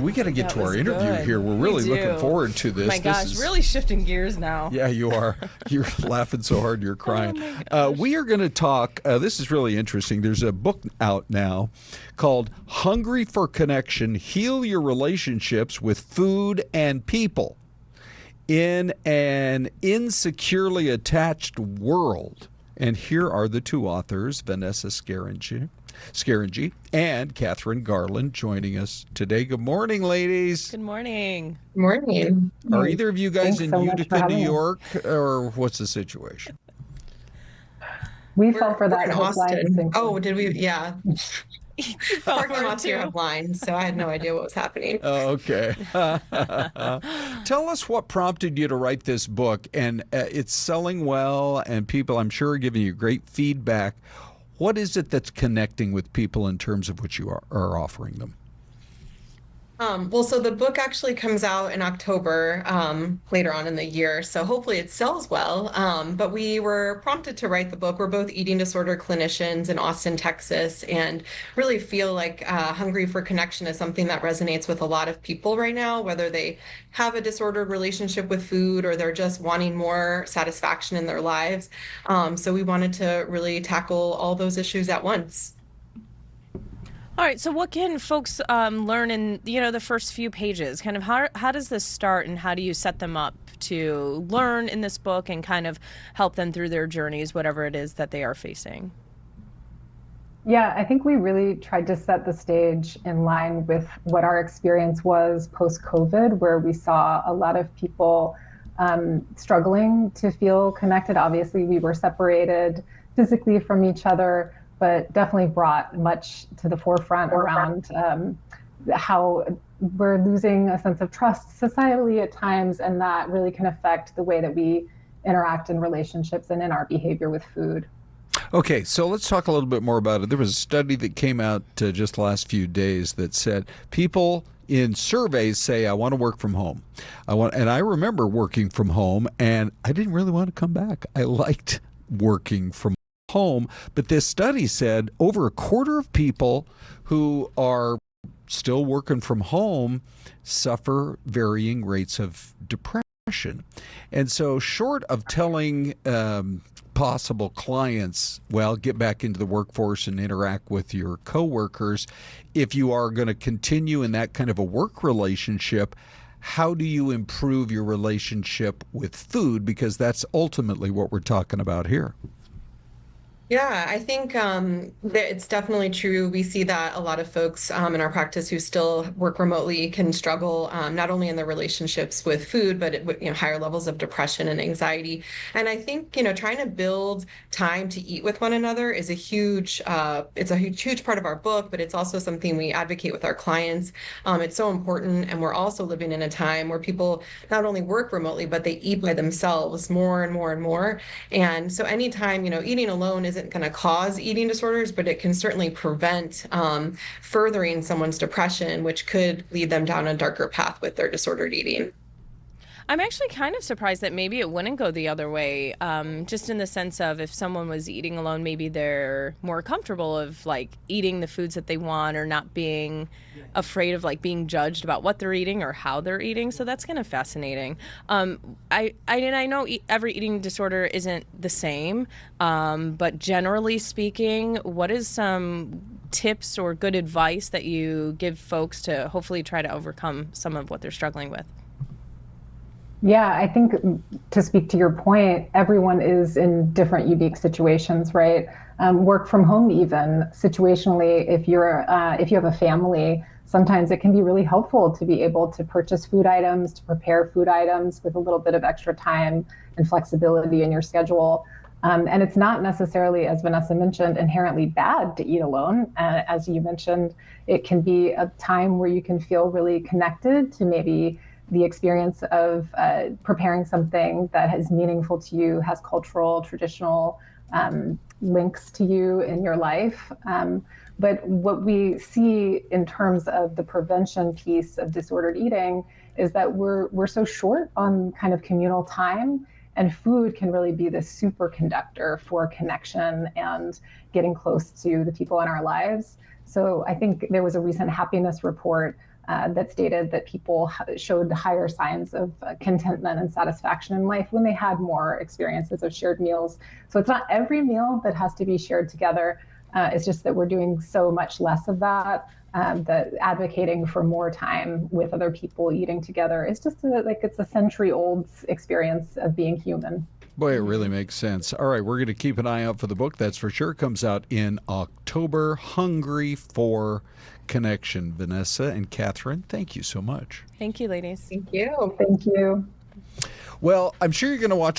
We got to get to our interview here. We're really looking forward to this. My gosh, really shifting gears now. Yeah, you are. You're laughing so hard you're crying. We are going to talk, this is really interesting. There's a book out now called Hungry for Connection, Heal Your Relationships with Food and People in an Insecurely Attached World. And here are the two authors, Vanessa Scaringi and Kathryn Garland, joining us today. Good morning, ladies. Good morning. Good morning. Are either of you guys in Utica, New York, or what's the situation? We fell for that. In Austin. Oh, did we? Yeah. Parking lots here have lines, so I had no idea what was happening. Oh, okay. Tell us what prompted you to write this book, and it's selling well, and people, I'm sure, are giving you great feedback. What is it that's connecting with people in terms of what you are offering them? Well, so the book actually comes out in October, later on in the year, so hopefully it sells well. But we were prompted to write the book. We're both eating disorder clinicians in Austin, Texas, and really feel like Hungry for Connection is something that resonates with a lot of people right now, whether they have a disordered relationship with food or they're just wanting more satisfaction in their lives. So we wanted to really tackle all those issues at once. All right, so what can folks learn in the first few pages? Kind of how does this start, and how do you set them up to learn in this book and kind of help them through their journeys, whatever it is that they are facing? Yeah, I think we really tried to set the stage in line with what our experience was post-COVID, where we saw a lot of people struggling to feel connected. Obviously, we were separated physically from each other, but definitely brought much to the forefront around how we're losing a sense of trust societally at times, and that really can affect the way that we interact in relationships and in our behavior with food. Okay, so let's talk a little bit more about it. There was a study that came out just the last few days that said people in surveys say, I want to work from home. And I remember working from home, and I didn't really want to come back. I liked working from home, but this study said over a quarter of people who are still working from home suffer varying rates of depression. And so short of telling possible clients, well, get back into the workforce and interact with your coworkers, if you are going to continue in that kind of a work relationship, how do you improve your relationship with food? Because that's ultimately what we're talking about here. Yeah, I think that it's definitely true. We see that a lot of folks in our practice who still work remotely can struggle not only in their relationships with food, but with higher levels of depression and anxiety. And I think trying to build time to eat with one another is a huge part of our book, but it's also something we advocate with our clients. It's so important, and we're also living in a time where people not only work remotely, but they eat by themselves more and more and more. And so anytime eating alone isn't going to cause eating disorders, but it can certainly prevent furthering someone's depression, which could lead them down a darker path with their disordered eating. I'm actually kind of surprised that maybe it wouldn't go the other way, just in the sense of if someone was eating alone, maybe they're more comfortable of like eating the foods that they want, or not being afraid of like being judged about what they're eating or how they're eating. So that's kind of fascinating. I know every eating disorder isn't the same, but generally speaking, what is some tips or good advice that you give folks to hopefully try to overcome some of what they're struggling with? Yeah, I think to speak to your point, everyone is in different unique situations, right? Work from home, even situationally, if you have a family, sometimes it can be really helpful to be able to purchase food items, to prepare food items with a little bit of extra time and flexibility in your schedule. And it's not necessarily, as Vanessa mentioned, inherently bad to eat alone. As you mentioned, it can be a time where you can feel really connected to maybe the experience of preparing something that is meaningful to you, has cultural, traditional links to you in your life. But what we see in terms of the prevention piece of disordered eating is that we're so short on kind of communal time, and food can really be the superconductor for connection and getting close to the people in our lives. So I think there was a recent happiness report that stated that people showed higher signs of contentment and satisfaction in life when they had more experiences of shared meals. So it's not every meal that has to be shared together. It's just that we're doing so much less of that. That advocating for more time with other people eating together is just it's a century-old experience of being human. Boy, it really makes sense. All right, we're going to keep an eye out for the book. That's for sure. Comes out in October. Hungry for Connection. Vanessa and Kathryn, thank you so much. Thank you, ladies. Thank you. Thank you. Well, I'm sure you're going to watch a